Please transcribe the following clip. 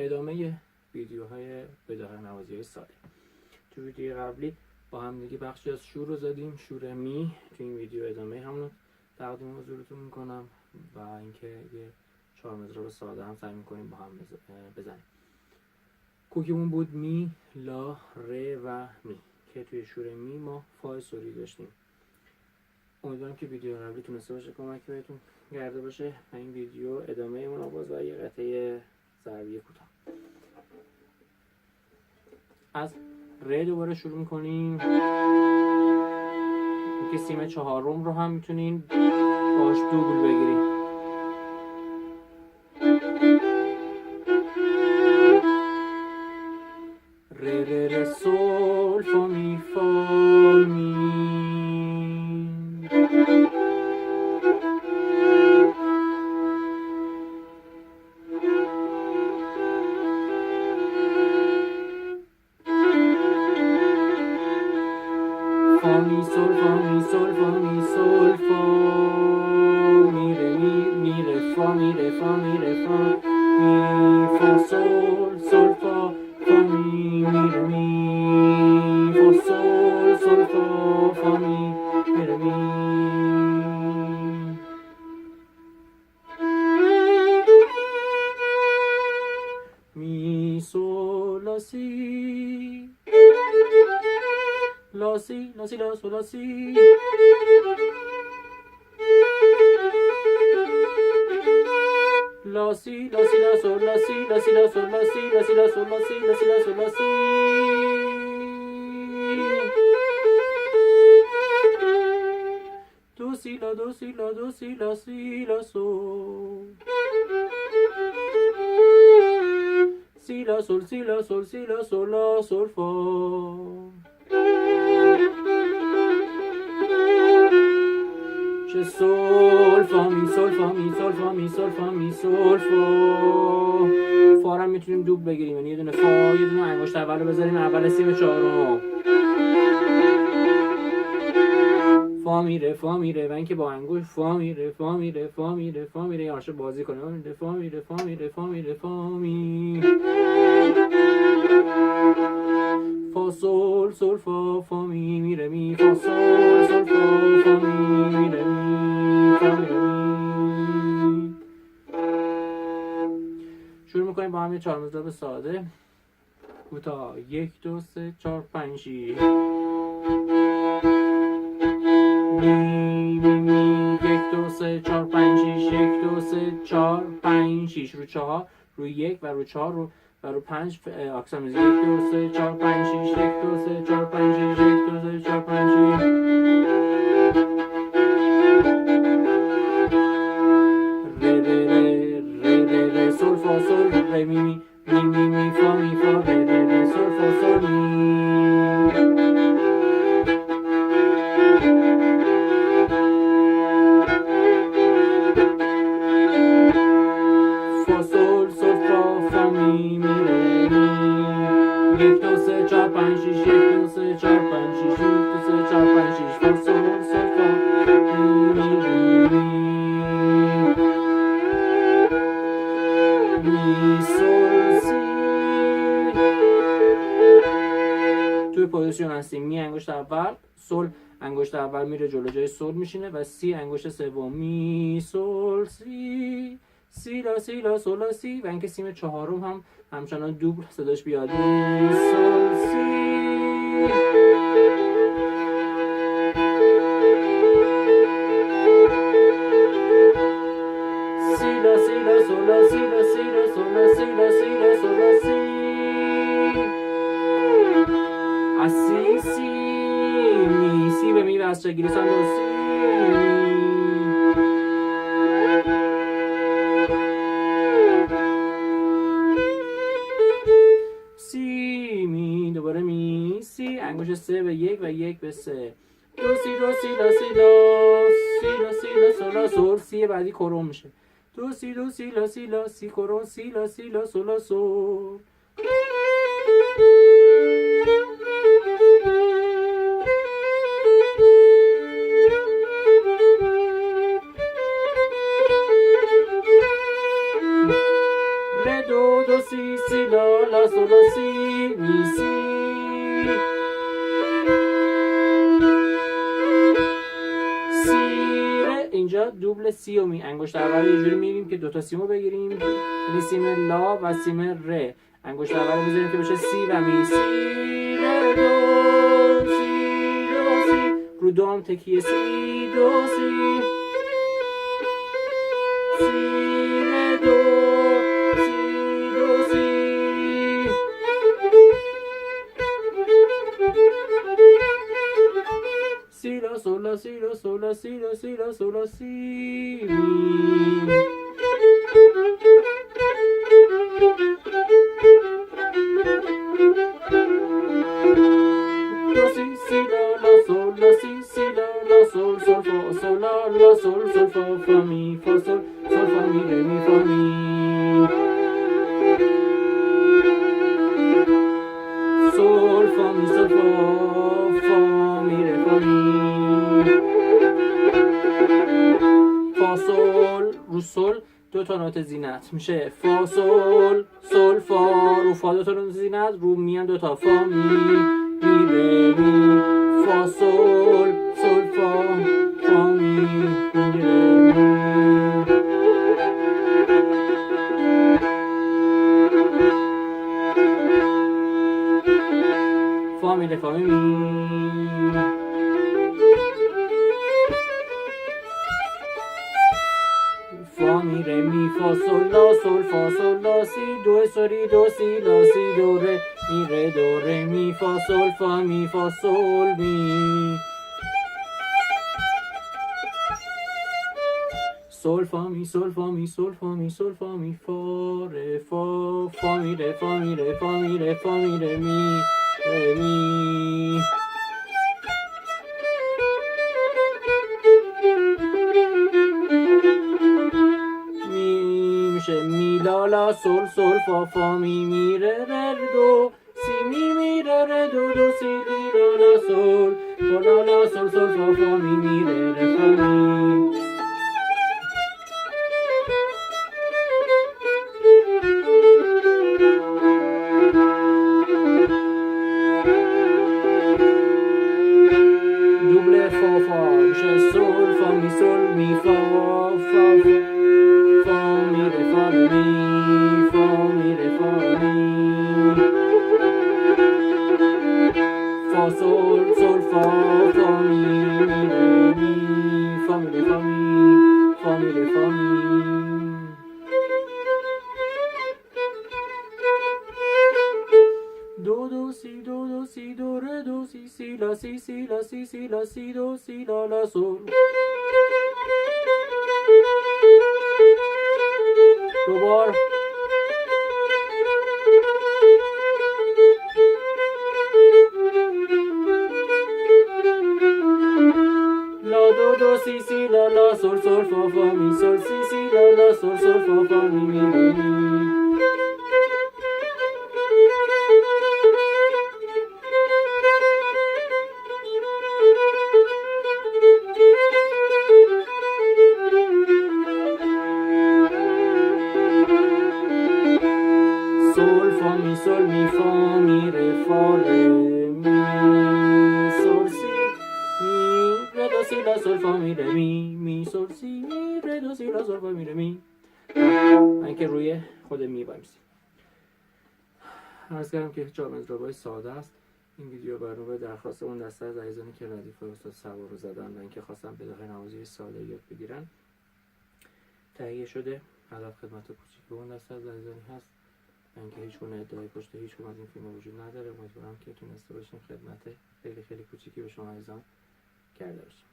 ادامه ویدیوهای بداهه نوازی ساده. تو ویدیو قبلی با هم دیگه بخشی از شور رو زدیم، شور می. تو این ویدیو ادامه همون تقدیم حضورتون میکنم و اینکه یه 4 مضرب ساده هم سعی میکنیم با هم بزنیم. کوکیمون بود می، لا، ره و می که توی شور می ما فای سوری داشتیم. امیدوارم که ویدیو قبلی تونسته باشه کمک بهتون کرده باشه. این ویدیو ادامه اون آواز و یه قطعه ضربی کوتاه. از ره دوباره شروع میکنیم که سیم چهارم رو هم میتونین باش دوبل بگیریم. ره ره ره سول فا می فا می. فا می سول فا می سول فا می سول فا می ره می ره فا می ره فا می ره فا می فا سول سول فا فا می ره می فا سول سول فا فا می ره می سول لا سی لا سی لا سی لا سول لا سی لا سی لا سی لا سول لا سی لا سی لا سول لا سی لا سی لا سول لا سی لا سی لا سول لا سی. دو سی لا دو سی لا دو سی لا سی لا سول سی لا سول سی لا سول سی لا سول لا سول فا. چه سول فا می سول فا می سول فا می سول فا می سول فا. فا رو میتونیم دوب بگیریم، یعنی یه دونه فا یه دونه انگشت اول رو بذاریم اول سیم چهارم. فا میره فا میره و اینکه با انگشت فا میره فا میره فا میره فا میره یا عاشق بازی کنیم فا میره فا میره فا میره فا می فا سول سول فا فا می میره می فا سول سول فا فا می میره می فا میره می. شروع میکنیم با هم یه 4 مضرب ساده کوتاه. 1 2 3 4 5 6 می می می 1 2 3 4 5 6 1 2 3 4 5 6 رو 4 رو 1 و رو 4 رو و رو 5 اکسان میزی 1 2 3 4 5 6 1 2 3 4 5 6 1 2 3 4 5 6 ره ره ره ره ره ره سول فا سول ره می می می می می فا می فا ره ره ره سول فا سول می. فا سول سول فا فا می می ره می 1 2 3 4 5 6 1 2 3 4 5 6 1 2 3 4 5 6 فا سول سول فا می می ره می می سول سی. توی پوزیشن هستیم می انگشت اول، سول انگشت اول میره جلو جای سول میشینه و سی انگشت سوم می سول سی سی لا سی لا سول لا سی و اینکه سیم چهارم هم همچنان دوبل صداش بیاد می سول سی سی لا سی لا سول لا سی لا سی لا سول لا سی لا سی لا سول لا سی. از سی سی می سی به می و از چگیریسان دو سی سی می دوباره می سی انگشت 3 به 1 و 1 به 3 دو سی لا سی لا سی لا سول لا سول سی بعدی کرم میشه دو سی لا سی لا سی کرم سی لا سول لا سول. ره دو دو سی سی لا لا سول لا سی می سی. سی ره اینجا دوبل سی و می، انگشت اول یه جوری میریم که دوتا سیمو بگیریم، یعنی سیم لا و سیم ره. انگشت اول میذاریم که بشه سی و می. سی ره دو سی دو سی، رو دو هم تکیه سی دو سی. سی ره دو سی دو سی. سی لا سول لا سی لا سول لا سی لا سی لا سول لا سی می. دو سی سی لا لا سول لا سی سی لا لا سول سول فا سول لا لا سول سول فا فا می فا سول سول فا می ره می فا می. سول فا می سول فا فا می ره فا می. فا سول رو سول دو تا نوت زینت میشه فا سول سول فا، رو فا دو تا نوت زینت، رو می هم دو تا فا می می ره می. فا سول سول فا فا می می ره می. فا می ره فا می می. فا می ره می فا سول فا سول لا سی دو سوری دو سی لا سی دو ره می ره دو ره می فا سول فا می فا سول می. سول فا می سول فا می سول فا می سول فا می فا ره فا فا می ره فا می ره فا می ره فا می ره می ره می. می میشه می لا لا سول سول فا فا می می ره ره دو سی می می ره ره دو دو سی لی لا لا سول فا لا لا سول سول فا فا می می ره ره فا می. دوبله فا فا میشه سول فا می سول می فا فا فا می ره فا می فا می ره فا می. فا سول سول فا فا می می ره می فا می ره فا می فا می ره فا می. دو دو سی دو دو سی دو ره دو سی سی لا سی سی لا سی سی لا سی دو سی لا لا سول. دوبار لا دو دو سی سی لا لا سول سول فا فا می سول سی سی لا لا سول سول فا فا می می می. سول فا می سول می فا می ره فا ره می سول سی می ره دو سی لا سول فا می ره می می سول سی می ره دو سی لا سول فا می ره می. من که روی خود می بایمسیم. عرض کردم که جام اضرابای ساده است. این ویدیو برنامه درخواست اون دسته از عزیزانی که ردیف استاد سوار رو زدن و اینکه خواستن بداهه نوازی ساده یاد بگیرن تهیه شده. هدف خدمت کوچیک اون دسته از عزیزانی هست و اینکه هیچ گونه ادعای پشت هیچ کدوم از این فیلم وجود نداره. امیدوارم که تونسته باشیم خدمت خیلی خیلی کوچیکی به شما عزیزان کرده باشیم.